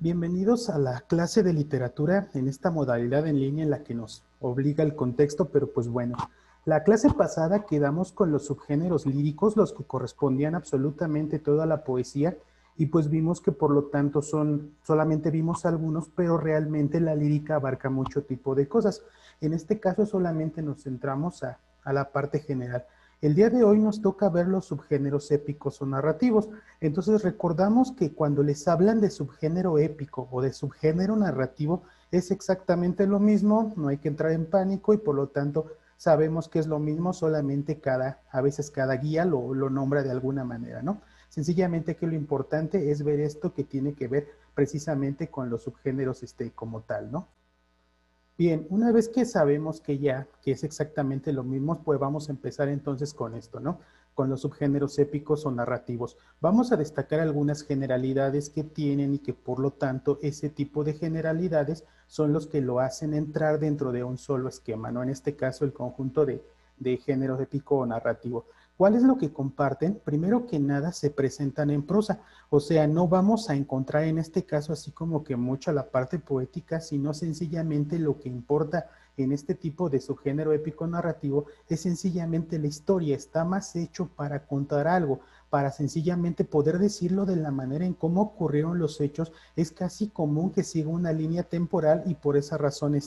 Bienvenidos a la clase de literatura en esta modalidad en línea en la que nos obliga el contexto, pero pues bueno, la clase pasada quedamos con los subgéneros líricos, los que correspondían absolutamente toda la poesía, y pues vimos que por lo tanto solamente vimos algunos, pero realmente la lírica abarca mucho tipo de cosas. En este caso solamente nos centramos a la parte general. El día de hoy nos toca ver los subgéneros épicos o narrativos. Entonces recordamos que cuando les hablan de subgénero épico o de subgénero narrativo es exactamente lo mismo, no hay que entrar en pánico y por lo tanto sabemos que es lo mismo, solamente a veces cada guía lo nombra de alguna manera, ¿no? Sencillamente que lo importante es ver esto que tiene que ver precisamente con los subgéneros como tal, ¿no? Bien, una vez que sabemos que es exactamente lo mismo, pues vamos a empezar entonces con esto, ¿no? Con los subgéneros épicos o narrativos. Vamos a destacar algunas generalidades que tienen y que por lo tanto ese tipo de generalidades son los que lo hacen entrar dentro de un solo esquema, ¿no? En este caso el conjunto de géneros épico o narrativo. ¿Cuál es lo que comparten? Primero que nada se presentan en prosa, o sea, no vamos a encontrar en este caso así como que mucho la parte poética, sino sencillamente lo que importa en este tipo de subgénero épico narrativo es sencillamente la historia, está más hecho para contar algo, para sencillamente poder decirlo de la manera en cómo ocurrieron los hechos, es casi común que siga una línea temporal y por esa razón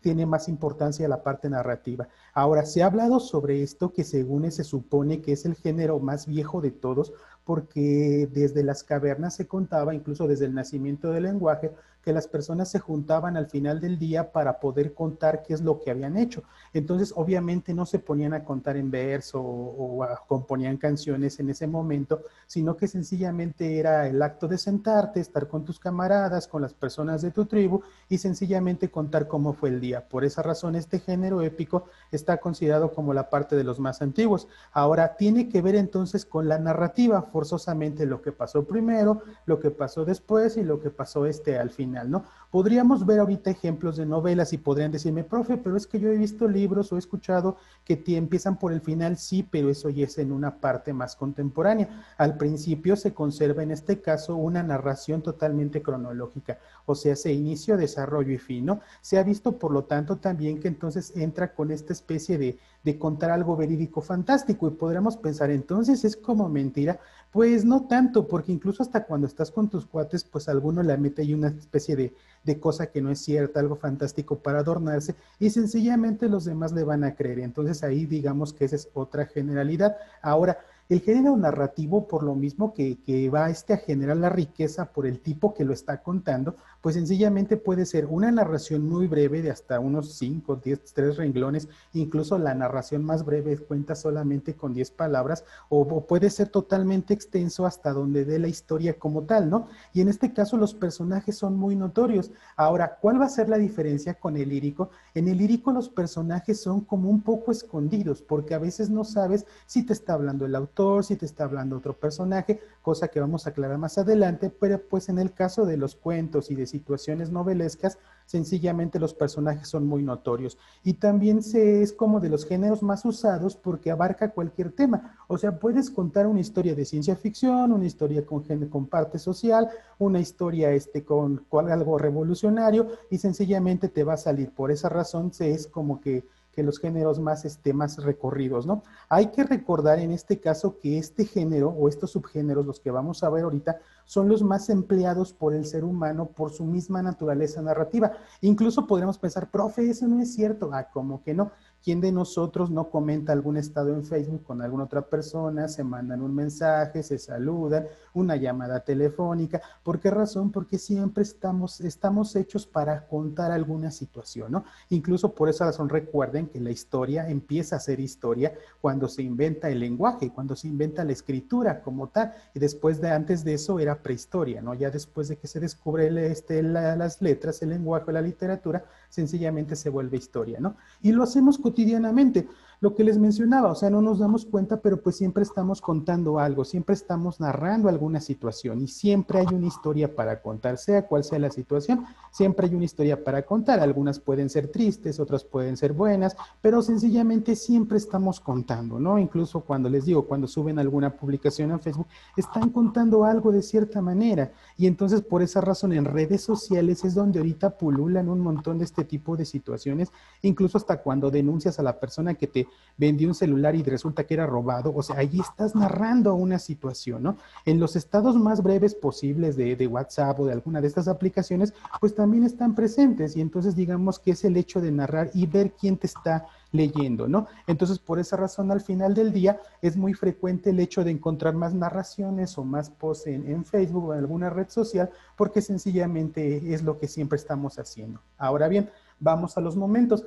tiene más importancia la parte narrativa. Ahora, se ha hablado sobre esto que según se supone que es el género más viejo de todos, porque desde las cavernas se contaba, incluso desde el nacimiento del lenguaje, que las personas se juntaban al final del día para poder contar qué es lo que habían hecho. Entonces, obviamente no se ponían a contar en verso o componían canciones en ese momento, sino que sencillamente era el acto de sentarte, estar con tus camaradas, con las personas de tu tribu y sencillamente contar cómo fue el día. Por esa razón, este género épico está considerado como la parte de los más antiguos. Ahora, tiene que ver entonces con la narrativa, forzosamente lo que pasó primero, lo que pasó después y lo que pasó al final, ¿no? Podríamos ver ahorita ejemplos de novelas y podrían decirme, profe, pero es que yo he visto libros o he escuchado que empiezan por el final, sí, pero eso ya es en una parte más contemporánea. Al principio se conserva en este caso una narración totalmente cronológica, o sea, se inicio, desarrollo y fin, ¿no? Se ha visto, por lo tanto, también que entonces entra con esta especie de contar algo verídico fantástico y podríamos pensar, entonces es como mentira. Pues no tanto, porque incluso hasta cuando estás con tus cuates, pues alguno le mete ahí una especie de cosa que no es cierta, algo fantástico para adornarse, y sencillamente los demás le van a creer. Entonces ahí digamos que esa es otra generalidad. Ahora, el género narrativo, por lo mismo que va a generar la riqueza por el tipo que lo está contando, pues sencillamente puede ser una narración muy breve de hasta unos 5, 10, 3 renglones, incluso la narración más breve cuenta solamente con 10 palabras, o puede ser totalmente extenso hasta donde dé la historia como tal, ¿no? Y en este caso los personajes son muy notorios. Ahora, ¿cuál va a ser la diferencia con el lírico? En el lírico los personajes son como un poco escondidos, porque a veces no sabes si te está hablando el autor, si te está hablando otro personaje, cosa que vamos a aclarar más adelante, pero pues en el caso de los cuentos y de situaciones novelescas, sencillamente los personajes son muy notorios. Y también es como de los géneros más usados porque abarca cualquier tema. O sea, puedes contar una historia de ciencia ficción, una historia con parte social, una historia con algo revolucionario y sencillamente te va a salir. Por esa razón es como que los géneros más recorridos, ¿no? Hay que recordar en este caso que este género o estos subgéneros, los que vamos a ver ahorita, son los más empleados por el ser humano por su misma naturaleza narrativa. Incluso podríamos pensar, profe, eso no es cierto. Ah, ¿cómo que no? ¿Quién de nosotros no comenta algún estado en Facebook con alguna otra persona? Se mandan un mensaje, se saludan, una llamada telefónica. ¿Por qué razón? Porque siempre estamos hechos para contar alguna situación, ¿no? Incluso por esa razón recuerden que la historia empieza a ser historia cuando se inventa el lenguaje, cuando se inventa la escritura como tal, y antes de eso era prehistoria, ¿no? Ya después de que se descubre las letras, el lenguaje, la literatura, sencillamente se vuelve historia, ¿no? Y lo hacemos cotidianamente. Lo que les mencionaba, o sea, no nos damos cuenta, pero pues siempre estamos contando algo, siempre estamos narrando alguna situación y siempre hay una historia para contar, sea cual sea la situación, siempre hay una historia para contar. Algunas pueden ser tristes, otras pueden ser buenas, pero sencillamente siempre estamos contando, ¿no? Incluso cuando les digo, cuando suben alguna publicación en Facebook, están contando algo de cierta manera. Y entonces por esa razón en redes sociales es donde ahorita pululan un montón de este tipo de situaciones, incluso hasta cuando denuncias a la persona que te vendió un celular y resulta que era robado, o sea, ahí estás narrando una situación, ¿no? En los estados más breves posibles de WhatsApp o de alguna de estas aplicaciones, pues también están presentes y entonces digamos que es el hecho de narrar y ver quién te está leyendo, ¿no? Entonces, por esa razón, al final del día, es muy frecuente el hecho de encontrar más narraciones o más posts en Facebook o en alguna red social, porque sencillamente es lo que siempre estamos haciendo. Ahora bien, vamos a los momentos.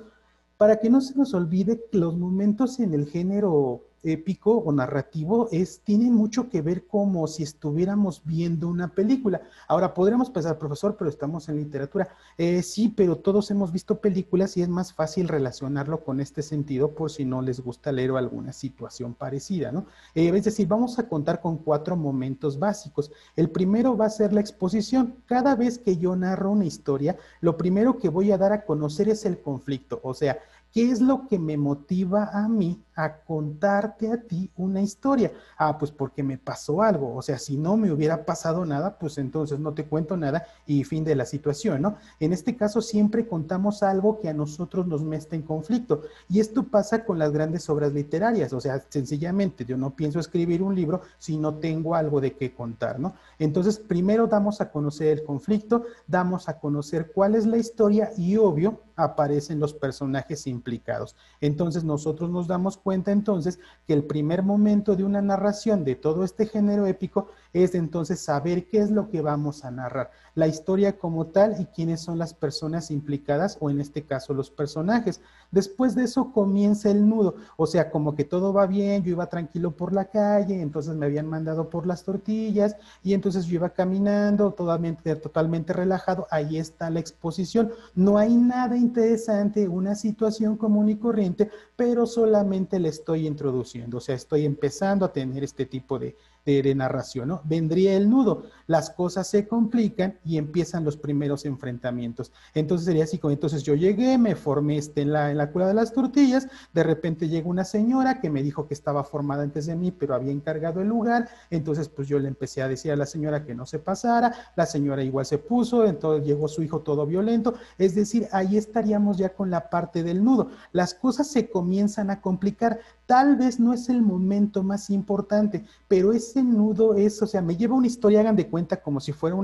Para que no se nos olvide, los momentos en el género épico o narrativo tienen mucho que ver como si estuviéramos viendo una película. Ahora, podríamos pensar, profesor, pero estamos en literatura. Sí, pero todos hemos visto películas y es más fácil relacionarlo con este sentido por si no les gusta leer o alguna situación parecida, ¿no? Es decir, vamos a contar con 4 momentos básicos. El primero va a ser la exposición. Cada vez que yo narro una historia, lo primero que voy a dar a conocer es el conflicto, o sea, ¿qué es lo que me motiva a mí a contarte a ti una historia? Ah, pues porque me pasó algo. O sea, si no me hubiera pasado nada, pues entonces no te cuento nada y fin de la situación, ¿no? En este caso siempre contamos algo que a nosotros nos mete en conflicto. Y esto pasa con las grandes obras literarias. O sea, sencillamente yo no pienso escribir un libro si no tengo algo de qué contar, ¿no? Entonces, primero damos a conocer el conflicto, damos a conocer cuál es la historia y obvio aparecen los personajes implicados. Entonces nosotros nos damos cuenta entonces que el primer momento de una narración de todo este género épico es entonces saber qué es lo que vamos a narrar, la historia como tal y quiénes son las personas implicadas o en este caso los personajes. Después de eso comienza el nudo, o sea, como que todo va bien, yo iba tranquilo por la calle, entonces me habían mandado por las tortillas y entonces yo iba caminando totalmente relajado, ahí está la exposición, no hay nada interesante, una situación común y corriente, pero solamente le estoy introduciendo, o sea, estoy empezando a tener este tipo de narración, ¿no? Vendría el nudo, las cosas se complican y empiezan los primeros enfrentamientos. Entonces sería así como, entonces yo llegué, me formé en la cura de las tortillas, de repente llega una señora que me dijo que estaba formada antes de mí, pero había encargado el lugar, entonces pues yo le empecé a decir a la señora que no se pasara, la señora igual se puso, entonces llegó su hijo todo violento, es decir, ahí estaríamos ya con la parte del nudo. Las cosas se comienzan a complicar, tal vez no es el momento más importante, pero ese nudo es, o sea, me lleva una historia, hagan de cuenta como si fuera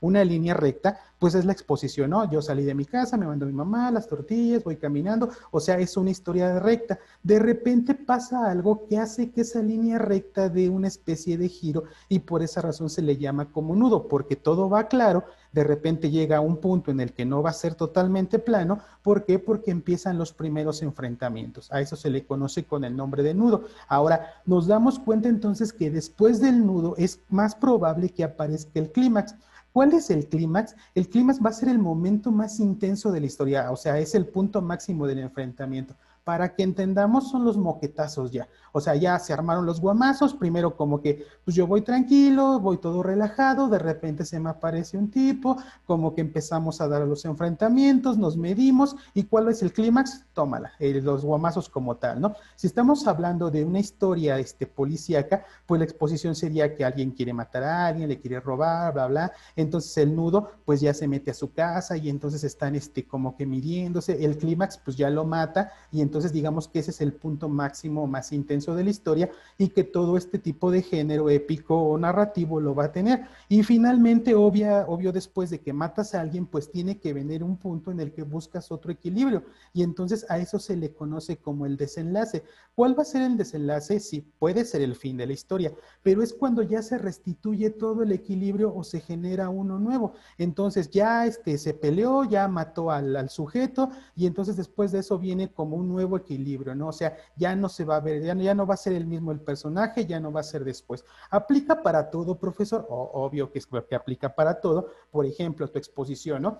una línea recta, pues es la exposición, ¿no? Yo salí de mi casa, me mandó mi mamá, las tortillas, voy caminando, o sea, es una historia recta. De repente pasa algo que hace que esa línea recta dé una especie de giro y por esa razón se le llama como nudo, porque todo va claro, de repente llega a un punto en el que no va a ser totalmente plano. ¿Por qué? Porque empiezan los primeros enfrentamientos. A eso se le conoce con el nombre de nudo. Ahora, nos damos cuenta entonces que después del nudo es más probable que aparezca el clímax. ¿Cuál es el clímax? El clímax va a ser el momento más intenso de la historia, o sea, es el punto máximo del enfrentamiento. Para que entendamos, son los moquetazos ya. O sea, ya se armaron los guamazos, primero como que, pues yo voy tranquilo, voy todo relajado, de repente se me aparece un tipo, como que empezamos a dar los enfrentamientos, nos medimos, ¿y cuál es el clímax? Tómala, los guamazos como tal, ¿no? Si estamos hablando de una historia policíaca, pues la exposición sería que alguien quiere matar a alguien, le quiere robar, bla, bla, entonces el nudo, pues ya se mete a su casa y entonces están como que midiéndose, el clímax, pues ya lo mata y entonces digamos que ese es el punto máximo más intenso de la historia y que todo este tipo de género épico o narrativo lo va a tener. Y finalmente, obvio después de que matas a alguien, pues tiene que venir un punto en el que buscas otro equilibrio y entonces a eso se le conoce como el desenlace. ¿Cuál va a ser el desenlace? Sí, puede ser el fin de la historia, pero es cuando ya se restituye todo el equilibrio o se genera uno nuevo. Entonces ya se peleó, ya mató al sujeto y entonces después de eso viene como un nuevo equilibrio, ¿no? O sea, ya no se va a ver, ya no va a ser el mismo el personaje, ya no va a ser después. ¿Aplica para todo, profesor? Obvio que aplica para todo. Por ejemplo, tu exposición, ¿no?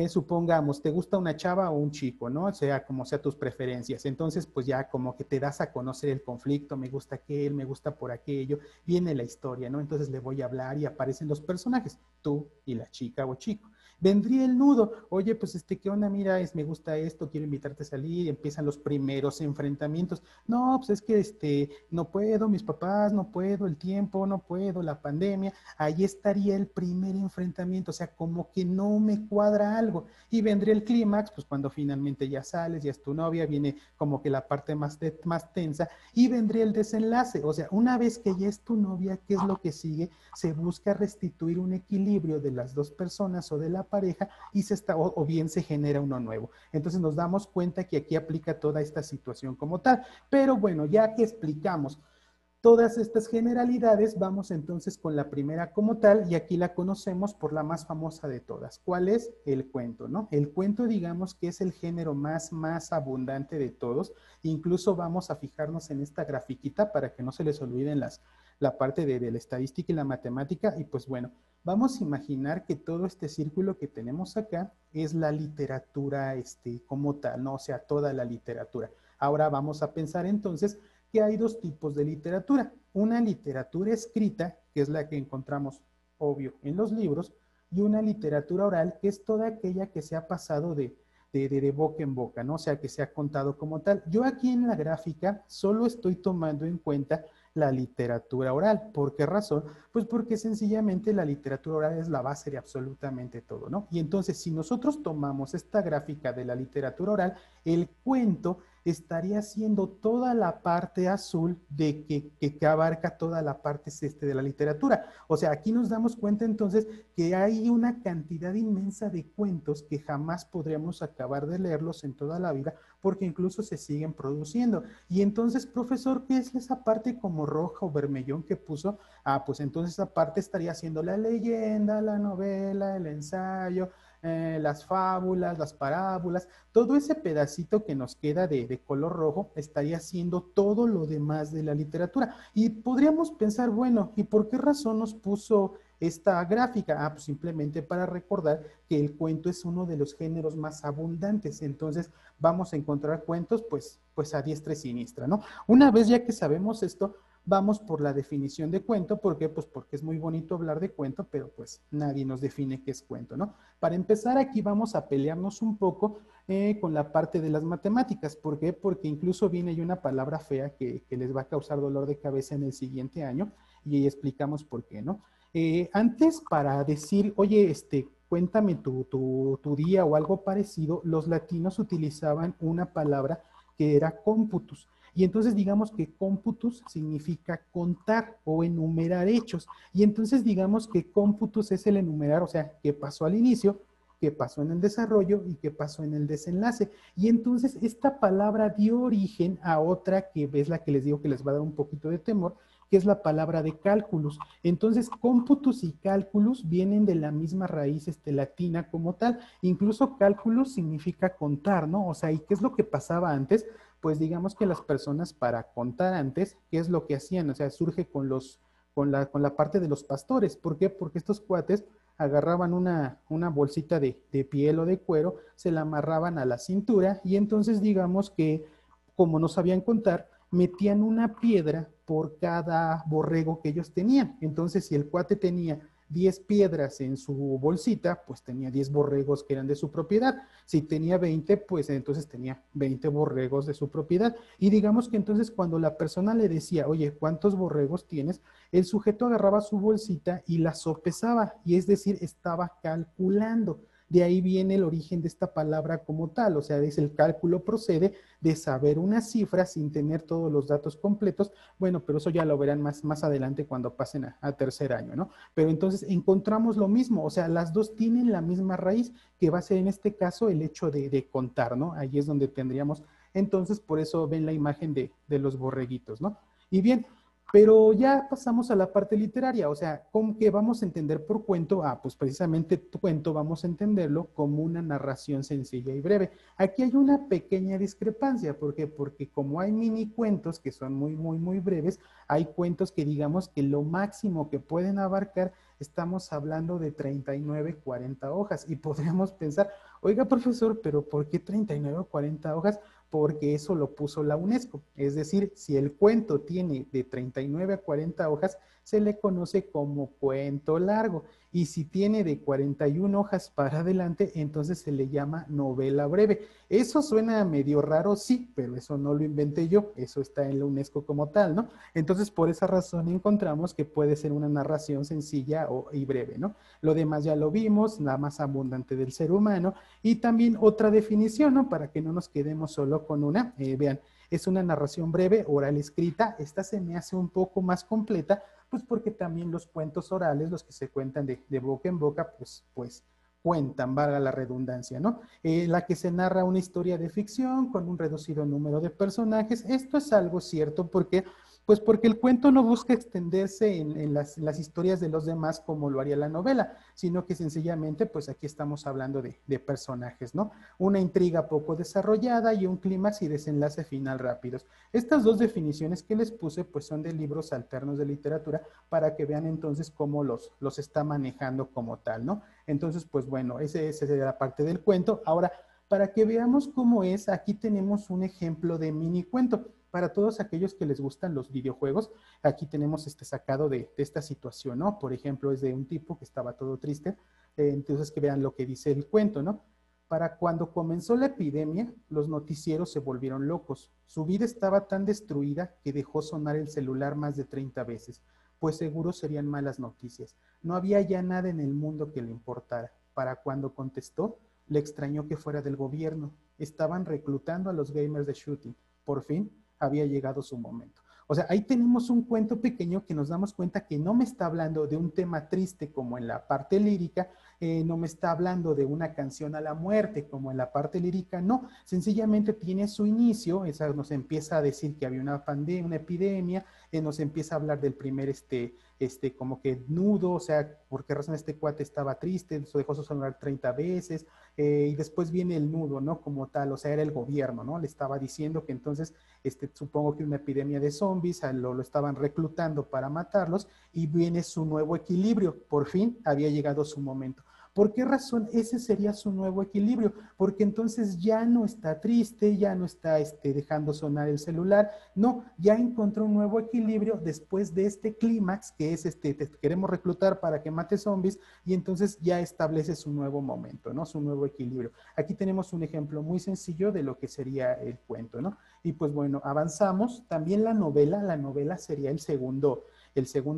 Supongamos, te gusta una chava o un chico, ¿no? O sea, como sea tus preferencias. Entonces, pues ya como que te das a conocer el conflicto, me gusta aquel, me gusta por aquello, viene la historia, ¿no? Entonces le voy a hablar y aparecen los personajes, tú y la chica o chico. Vendría el nudo, oye, pues ¿qué onda? Mira, me gusta esto, quiero invitarte a salir, y empiezan los primeros enfrentamientos. No, pues es que no puedo, mis papás, no puedo, el tiempo, no puedo, la pandemia. Ahí estaría el primer enfrentamiento, o sea, como que no me cuadra algo. Y vendría el clímax, pues cuando finalmente ya sales, ya es tu novia, viene como que la parte más tensa, y vendría el desenlace, o sea, una vez que ya es tu novia, ¿qué es lo que sigue? Se busca restituir un equilibrio de las dos personas o de la pareja y o bien se genera uno nuevo. Entonces nos damos cuenta que aquí aplica toda esta situación como tal. Pero bueno, ya que explicamos todas estas generalidades, vamos entonces con la primera como tal, y aquí la conocemos por la más famosa de todas. ¿Cuál es? El cuento, ¿no? El cuento, digamos que es el género más abundante de todos. Incluso vamos a fijarnos en esta grafiquita para que no se les olviden la parte de la estadística y la matemática. Y pues bueno, vamos a imaginar que todo este círculo que tenemos acá es la literatura como tal, ¿no? O sea, toda la literatura. Ahora vamos a pensar entonces que hay dos tipos de literatura. Una literatura escrita, que es la que encontramos, obvio, en los libros, y una literatura oral, que es toda aquella que se ha pasado de boca en boca, ¿no? O sea, que se ha contado como tal. Yo aquí en la gráfica solo estoy tomando en cuenta la literatura oral. ¿Por qué razón? Pues porque sencillamente la literatura oral es la base de absolutamente todo, ¿no? Y entonces, si nosotros tomamos esta gráfica de la literatura oral, el cuento estaría siendo toda la parte azul que abarca toda la parte de la literatura. O sea, aquí nos damos cuenta entonces que hay una cantidad inmensa de cuentos que jamás podríamos acabar de leerlos en toda la vida porque incluso se siguen produciendo. Y entonces, profesor, ¿qué es esa parte como roja o vermellón que puso? Ah, pues entonces esa parte estaría siendo la leyenda, la novela, el ensayo, las fábulas, las parábolas, todo ese pedacito que nos queda de color rojo estaría siendo todo lo demás de la literatura. Y podríamos pensar, bueno, ¿y por qué razón nos puso esta gráfica? Ah, pues simplemente para recordar que el cuento es uno de los géneros más abundantes. Entonces vamos a encontrar cuentos pues a diestra y siniestra, ¿no? Una vez ya que sabemos esto, vamos por la definición de cuento. ¿Por qué? Pues porque es muy bonito hablar de cuento, pero pues nadie nos define qué es cuento, ¿no? Para empezar, aquí vamos a pelearnos un poco con la parte de las matemáticas. ¿Por qué? Porque incluso viene ahí una palabra fea que les va a causar dolor de cabeza en el siguiente año y ahí explicamos por qué, ¿no? Antes, para decir, oye, cuéntame tu día o algo parecido, los latinos utilizaban una palabra que era cómputus. Y entonces digamos que cómputus significa contar o enumerar hechos. Y entonces digamos que cómputus es el enumerar, o sea, qué pasó al inicio, qué pasó en el desarrollo y qué pasó en el desenlace. Y entonces esta palabra dio origen a otra que es la que les digo que les va a dar un poquito de temor, que es la palabra de cálculos. Entonces, cómputus y cálculos vienen de la misma raíz latina como tal. Incluso cálculos significa contar, ¿no? O sea, ¿y qué es lo que pasaba antes? Pues digamos que las personas para contar antes, ¿qué es lo que hacían? O sea, surge con la parte de los pastores. ¿Por qué? Porque estos cuates agarraban una bolsita de piel o de cuero, se la amarraban a la cintura y entonces digamos que como no sabían contar, metían una piedra por cada borrego que ellos tenían. Entonces, si el cuate tenía 10 piedras en su bolsita, pues tenía 10 borregos que eran de su propiedad. Si tenía 20, pues entonces tenía 20 borregos de su propiedad. Y digamos que entonces cuando la persona le decía, oye, ¿cuántos borregos tienes? El sujeto agarraba su bolsita y la sopesaba, y es decir, estaba calculando. De ahí viene el origen de esta palabra como tal, o sea, es el cálculo procede de saber una cifra sin tener todos los datos completos. Bueno, pero eso ya lo verán más adelante cuando pasen a tercer año, ¿no? Pero entonces encontramos lo mismo, o sea, las dos tienen la misma raíz, que va a ser en este caso el hecho de contar, ¿no? Ahí es donde tendríamos, entonces por eso ven la imagen de los borreguitos, ¿no? Y bien, pero ya pasamos a la parte literaria, o sea, ¿cómo que vamos a entender por cuento? Ah, pues precisamente tu cuento vamos a entenderlo como una narración sencilla y breve. Aquí hay una pequeña discrepancia, ¿por qué? Porque como hay mini cuentos que son muy breves, hay cuentos que digamos que lo máximo que pueden abarcar estamos hablando de 39, 40 hojas. Y podríamos pensar, oiga, profesor, pero ¿por qué 39 o 40 hojas? Porque eso lo puso la UNESCO. Es decir, si el cuento tiene de 39 a 40 hojas, se le conoce como cuento largo. Y si tiene de 41 hojas para adelante, entonces se le llama novela breve. Eso suena medio raro, sí, pero eso no lo inventé yo, eso está en la UNESCO como tal, ¿no? Entonces, por esa razón encontramos que puede ser una narración sencilla y breve, ¿no? Lo demás ya lo vimos, la más abundante del ser humano, y también otra definición, ¿no? Para que no nos quedemos solo con una, vean, es una narración breve, oral escrita, esta se me hace un poco más completa, pues porque también los cuentos orales, los que se cuentan de boca en boca, pues cuentan, valga la redundancia, ¿no? La que se narra una historia de ficción con un reducido número de personajes. Esto es algo cierto porque, pues porque el cuento no busca extenderse en las historias de los demás como lo haría la novela, sino que sencillamente, pues aquí estamos hablando de personajes, ¿no? Una intriga poco desarrollada y un clímax y desenlace final rápidos. Estas dos definiciones que les puse, pues son de libros alternos de literatura para que vean entonces cómo los está manejando como tal, ¿no? Entonces, pues bueno, esa sería la parte del cuento. Ahora, para que veamos cómo es, aquí tenemos un ejemplo de mini cuento. Para todos aquellos que les gustan los videojuegos, aquí tenemos este sacado de esta situación, ¿no? Por ejemplo, es de un tipo que estaba todo triste, entonces que vean lo que dice el cuento, ¿no? Para cuando comenzó la epidemia, los noticieros se volvieron locos. Su vida estaba tan destruida que dejó sonar el celular más de 30 veces, pues seguro serían malas noticias. No había ya nada en el mundo que le importara. Para cuando contestó, le extrañó que fuera del gobierno. Estaban reclutando a los gamers de shooting. Por fin había llegado su momento. O sea, ahí tenemos un cuento pequeño que nos damos cuenta que no me está hablando de un tema triste como en la parte lírica, no me está hablando de una canción a la muerte como en la parte lírica, no, sencillamente tiene su inicio, esa nos empieza a decir que había una pandemia, una epidemia, nos empieza a hablar del primer como que nudo, o sea, por qué razón este cuate estaba triste, dejó su celular 30 veces, y después viene el nudo, ¿no? Como tal, o sea, era el gobierno, ¿no? Le estaba diciendo que entonces, supongo que una epidemia de zombies, lo estaban reclutando para matarlos, y viene su nuevo equilibrio, por fin había llegado su momento. ¿Por qué razón ese sería su nuevo equilibrio? Porque entonces ya no está triste, ya no está dejando sonar el celular, no, ya encontró un nuevo equilibrio después de este clímax que es te queremos reclutar para que mate zombies y entonces ya establece su nuevo momento, ¿no? Su nuevo equilibrio. Aquí tenemos un ejemplo muy sencillo de lo que sería el cuento, ¿no? Y pues bueno, avanzamos. También la novela sería el segundo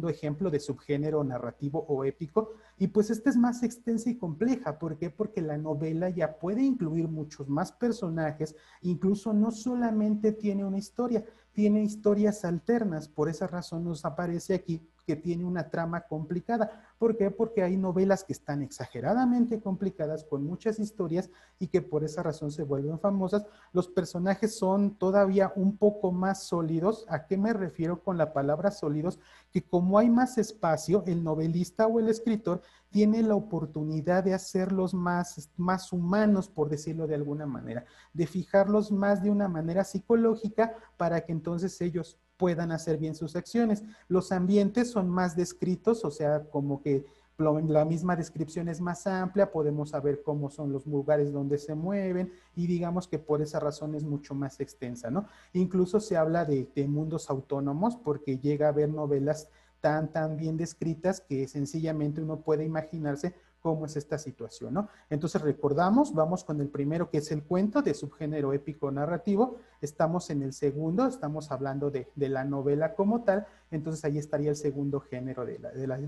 ejemplo de subgénero narrativo o épico, y pues esta es más extensa y compleja. ¿Por qué? Porque la novela ya puede incluir muchos más personajes, incluso no solamente tiene una historia, tiene historias alternas. Por esa razón nos aparece aquí que tiene una trama complicada. ¿Por qué? Porque hay novelas que están exageradamente complicadas con muchas historias y que por esa razón se vuelven famosas. Los personajes son todavía un poco más sólidos. ¿A qué me refiero con la palabra sólidos? Que como hay más espacio, el novelista o el escritor tiene la oportunidad de hacerlos más humanos, por decirlo de alguna manera, de fijarlos más de una manera psicológica para que entonces ellos puedan hacer bien sus acciones. Los ambientes son más descritos, o sea, como que la misma descripción es más amplia, podemos saber cómo son los lugares donde se mueven y digamos que por esa razón es mucho más extensa, ¿no? Incluso se habla de mundos autónomos porque llega a haber novelas tan bien descritas que sencillamente uno puede imaginarse cómo es esta situación, ¿no? Entonces recordamos, vamos con el primero que es el cuento de subgénero épico narrativo, estamos en el segundo, estamos hablando de la novela como tal, entonces ahí estaría el segundo género de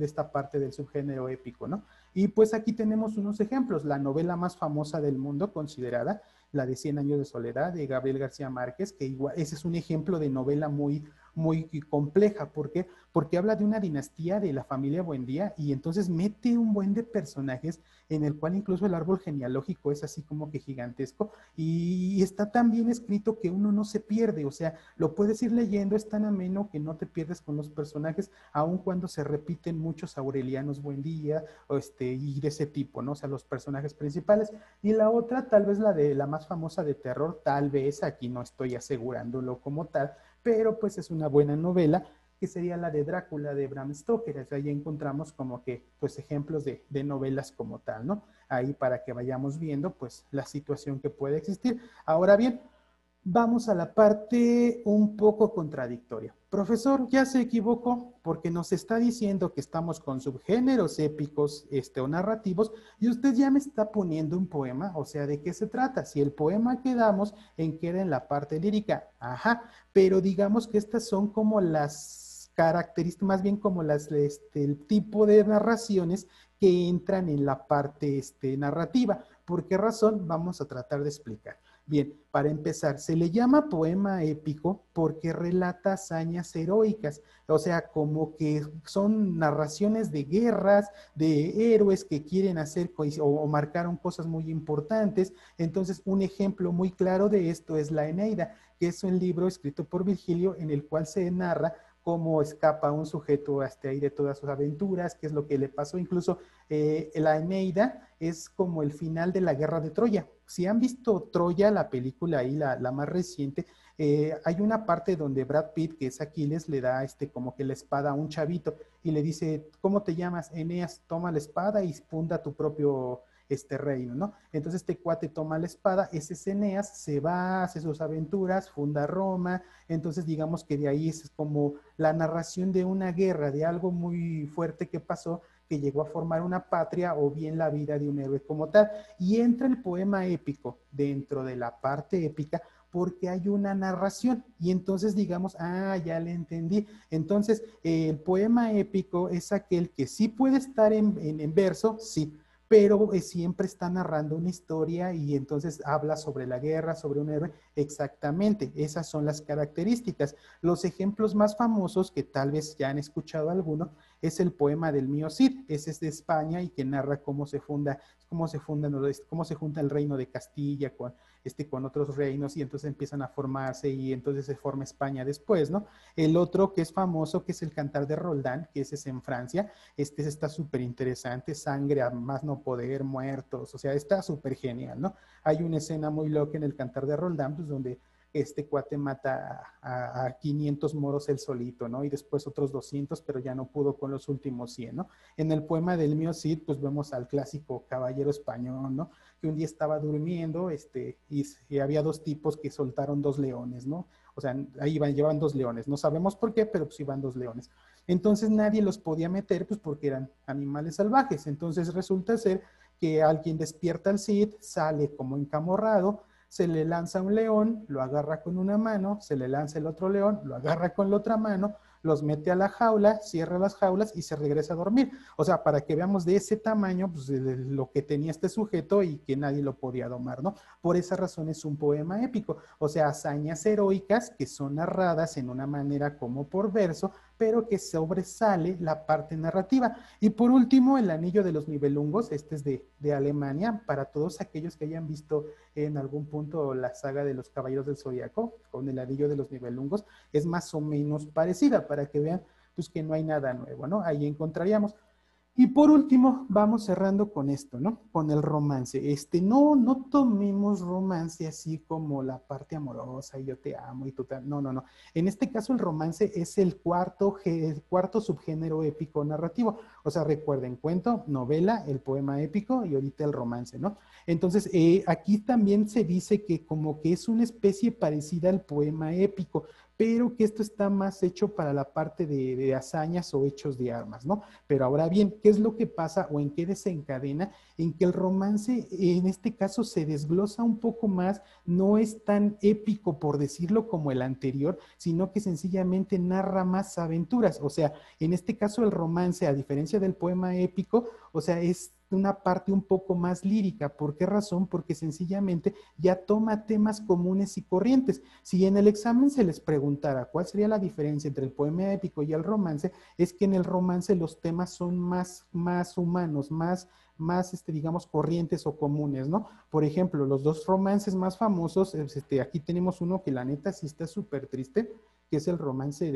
esta parte del subgénero épico, ¿no? Y pues aquí tenemos unos ejemplos, la novela más famosa del mundo considerada, la de Cien años de soledad de Gabriel García Márquez, que igual, ese es un ejemplo de novela muy compleja. ¿Por qué? Porque habla de una dinastía de la familia Buendía y entonces mete un buen de personajes en el cual incluso el árbol genealógico es así como que gigantesco y está tan bien escrito que uno no se pierde, o sea, lo puedes ir leyendo, es tan ameno que no te pierdes con los personajes, aun cuando se repiten muchos Aurelianos Buendía y de ese tipo, ¿no? O sea, los personajes principales. Y la otra, tal vez la más famosa de terror, tal vez, aquí no estoy asegurándolo como tal, pero pues es una buena novela que sería la de Drácula de Bram Stoker. O sea, ahí encontramos como que pues ejemplos de novelas como tal, ¿no? Ahí para que vayamos viendo pues la situación que puede existir. Ahora bien, vamos a la parte un poco contradictoria. Profesor, ya se equivocó porque nos está diciendo que estamos con subgéneros épicos o narrativos y usted ya me está poniendo un poema, o sea, ¿de qué se trata? Si el poema quedamos en que era en la parte lírica, ajá, pero digamos que estas son como las características, más bien como el tipo de narraciones que entran en la parte narrativa. ¿Por qué razón? Vamos a tratar de explicar. Bien, para empezar, se le llama poema épico porque relata hazañas heroicas, o sea, como que son narraciones de guerras, de héroes que quieren hacer o marcaron cosas muy importantes. Entonces, un ejemplo muy claro de esto es la Eneida, que es un libro escrito por Virgilio en el cual se narra cómo escapa un sujeto hasta ahí de todas sus aventuras, qué es lo que le pasó. Incluso la Eneida es como el final de la guerra de Troya. Si han visto Troya, la película ahí, la más reciente, hay una parte donde Brad Pitt, que es Aquiles, le da como que la espada a un chavito y le dice, ¿cómo te llamas? Eneas, toma la espada y funda tu propio reino, ¿no? Entonces este cuate toma la espada, ese es Eneas, se va, hace sus aventuras, funda Roma, entonces digamos que de ahí es como la narración de una guerra, de algo muy fuerte que pasó, que llegó a formar una patria o bien la vida de un héroe como tal. Y entra el poema épico dentro de la parte épica porque hay una narración y entonces digamos, ya le entendí. Entonces, el poema épico es aquel que sí puede estar en verso, sí, pero siempre está narrando una historia y entonces habla sobre la guerra, sobre un héroe. Exactamente, esas son las características. Los ejemplos más famosos, que tal vez ya han escuchado alguno, es el poema del mío Cid, ese es de España y que narra cómo se junta el reino de Castilla con otros reinos y entonces empiezan a formarse y entonces se forma España después, ¿no? El otro que es famoso, que es el Cantar de Roldán, que ese es en Francia, está súper interesante, sangre a más no poder, muertos, o sea, está súper genial, ¿no? Hay una escena muy loca en el Cantar de Roldán, pues donde este cuate mata a 500 moros él solito, ¿no? Y después otros 200, pero ya no pudo con los últimos 100, ¿no? En el poema del mío Cid, pues vemos al clásico caballero español, ¿no? Que un día estaba durmiendo, y había dos tipos que soltaron dos leones, ¿no? O sea, ahí llevaban dos leones, no sabemos por qué, pero pues iban dos leones. Entonces nadie los podía meter, pues porque eran animales salvajes. Entonces resulta ser que alguien despierta al Cid, sale como encamorrado, se le lanza un león, lo agarra con una mano, se le lanza el otro león, lo agarra con la otra mano, los mete a la jaula, cierra las jaulas y se regresa a dormir. O sea, para que veamos de ese tamaño, pues, de lo que tenía este sujeto y que nadie lo podía domar, ¿no? Por esa razón es un poema épico. O sea, hazañas heroicas que son narradas en una manera como por verso, pero que sobresale la parte narrativa. Y por último, el Anillo de los Nibelungos, este es de Alemania, para todos aquellos que hayan visto en algún punto la saga de los Caballeros del Zodiaco, con el Anillo de los Nibelungos, es más o menos parecida, para que vean pues que no hay nada nuevo, ¿no? Ahí encontraríamos. Y por último, vamos cerrando con esto, ¿no? Con el romance. No tomemos romance así como la parte amorosa y yo te amo y tú te... No, no, no. En este caso el romance es el cuarto subgénero épico narrativo. O sea, recuerden, cuento, novela, el poema épico y ahorita el romance, ¿no? Entonces, aquí también se dice que como que es una especie parecida al poema épico, pero que esto está más hecho para la parte de hazañas o hechos de armas, ¿no? Pero ahora bien, ¿qué es lo que pasa o en qué desencadena? En que el romance en este caso se desglosa un poco más, no es tan épico por decirlo como el anterior, sino que sencillamente narra más aventuras. O sea, en este caso el romance, a diferencia del poema épico, o sea, es una parte un poco más lírica. ¿Por qué razón? Porque sencillamente ya toma temas comunes y corrientes. Si en el examen se les preguntara cuál sería la diferencia entre el poema épico y el romance, es que en el romance los temas son más humanos, digamos, corrientes o comunes, ¿no? Por ejemplo, los dos romances más famosos, aquí tenemos uno que la neta sí está súper triste, que es el romance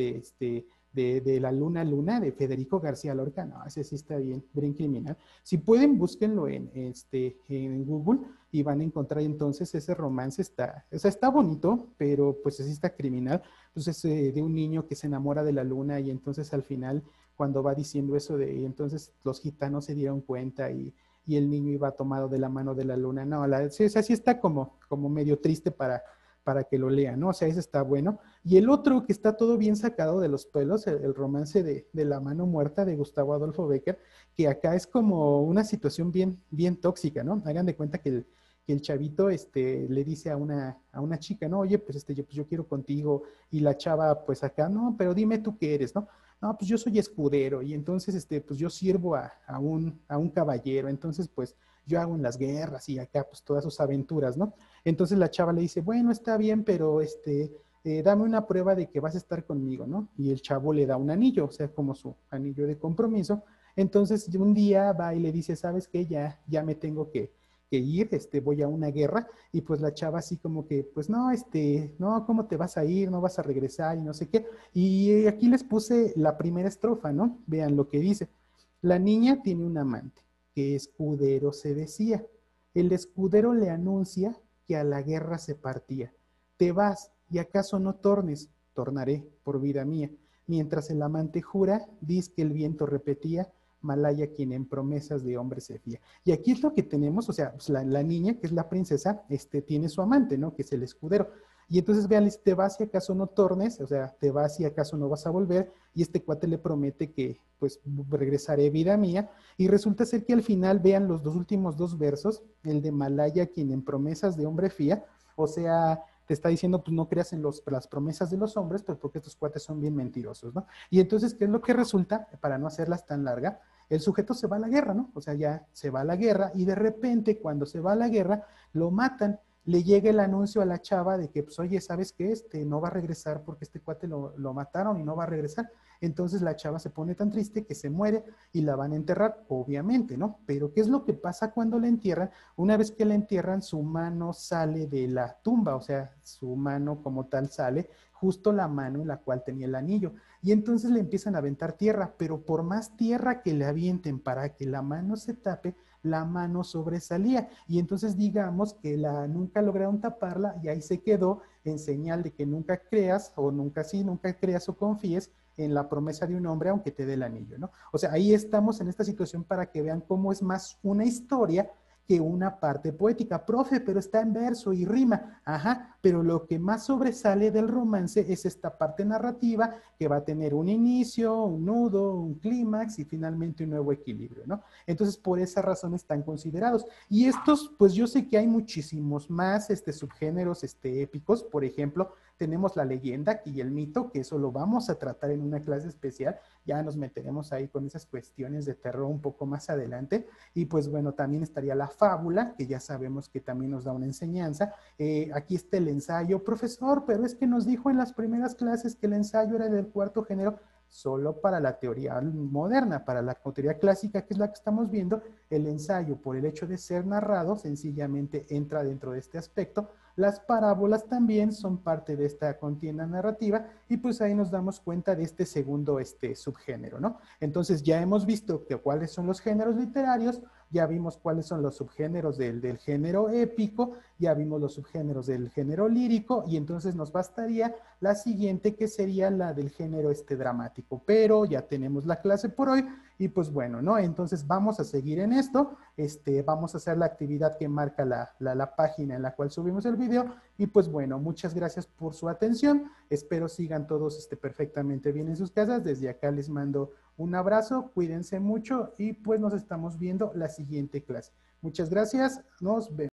de La Luna Luna de Federico García Lorca. No, ese sí está bien, bien criminal. Si pueden, búsquenlo en Google y van a encontrar entonces ese romance. Está, o sea, está bonito, pero pues sí está criminal. Entonces, de un niño que se enamora de la luna y entonces al final, cuando va diciendo eso de, y entonces los gitanos se dieron cuenta y el niño iba tomado de la mano de la luna. No, sí, o sea, sí está como medio triste para que lo lean, ¿no? O sea, ese está bueno. Y el otro que está todo bien sacado de los pelos, el romance de La mano muerta de Gustavo Adolfo Bécquer, que acá es como una situación bien, bien tóxica, ¿no? Hagan de cuenta que el chavito le dice a una chica, no, oye, pues, pues yo quiero contigo, y la chava, pues acá, no, pero dime tú qué eres, ¿no? No, pues yo soy escudero, y entonces, pues yo sirvo a un caballero, entonces, pues yo hago en las guerras y acá, pues todas sus aventuras, ¿no? Entonces la chava le dice, bueno, está bien, pero dame una prueba de que vas a estar conmigo, ¿no? Y el chavo le da un anillo, o sea, como su anillo de compromiso. Entonces un día va y le dice, ¿sabes qué? Ya me tengo que ir, voy a una guerra, y pues la chava así como que, pues no, no, ¿cómo te vas a ir? No vas a regresar y no sé qué. Y aquí les puse la primera estrofa, ¿no? Vean lo que dice. La niña tiene un amante, que escudero se decía. El escudero le anuncia que a la guerra se partía. Te vas, y acaso no tornes, tornaré por vida mía. Mientras el amante jura, diz que el viento repetía, Malaya quien en promesas de hombre se fía. Y aquí es lo que tenemos, o sea, pues la niña, que es la princesa, tiene su amante, ¿no? Que es el escudero. Y entonces vean, te vas y acaso no tornes, o sea, te vas y acaso no vas a volver, y este cuate le promete que, pues, regresaré vida mía, y resulta ser que al final, vean los dos últimos dos versos, el de Malaya, quien en promesas de hombre fía, o sea, te está diciendo, pues no creas en las promesas de los hombres, pues porque estos cuates son bien mentirosos, ¿no? Y entonces, ¿qué es lo que resulta? Para no hacerlas tan larga, el sujeto se va a la guerra, ¿no? O sea, ya se va a la guerra y de repente cuando se va a la guerra lo matan. Le llega el anuncio a la chava de que, pues, oye, ¿sabes qué? No va a regresar porque este cuate lo mataron y no va a regresar. Entonces la chava se pone tan triste que se muere y la van a enterrar, obviamente, ¿no? Pero ¿qué es lo que pasa cuando la entierran? Una vez que la entierran, su mano sale de la tumba, o sea, su mano como tal sale, justo la mano en la cual tenía el anillo. Y entonces le empiezan a aventar tierra, pero por más tierra que le avienten para que la mano se tape, la mano sobresalía. Y entonces digamos que nunca lograron taparla y ahí se quedó en señal de que nunca creas o nunca creas o confíes en la promesa de un hombre aunque te dé el anillo, ¿no? O sea, ahí estamos en esta situación para que vean cómo es más una historia que una parte poética. Profe, pero está en verso y rima. Ajá, pero lo que más sobresale del romance es esta parte narrativa que va a tener un inicio, un nudo, un clímax y finalmente un nuevo equilibrio, ¿no? Entonces, por esa razón están considerados. Y estos, pues yo sé que hay muchísimos más subgéneros épicos. Por ejemplo, tenemos la leyenda y el mito, que eso lo vamos a tratar en una clase especial. Ya nos meteremos ahí con esas cuestiones de terror un poco más adelante. Y pues bueno, también estaría la fábula, que ya sabemos que también nos da una enseñanza. Aquí está el ensayo, profesor, pero es que nos dijo en las primeras clases que el ensayo era del cuarto género. Solo para la teoría moderna, para la teoría clásica, que es la que estamos viendo, el ensayo, por el hecho de ser narrado, sencillamente entra dentro de este aspecto. Las parábolas también son parte de esta contienda narrativa y pues ahí nos damos cuenta de este segundo subgénero, ¿no? Entonces ya hemos visto cuáles son los géneros literarios, ya vimos cuáles son los subgéneros del género épico, ya vimos los subgéneros del género lírico y entonces nos bastaría la siguiente que sería la del género dramático, pero ya tenemos la clase por hoy y pues bueno, ¿no? Entonces vamos a seguir en esto, vamos a hacer la actividad que marca la página en la cual subimos el video y pues bueno, muchas gracias por su atención, espero sigan todos perfectamente bien en sus casas, desde acá les mando un abrazo, cuídense mucho y pues nos estamos viendo la siguiente clase. Muchas gracias, nos vemos.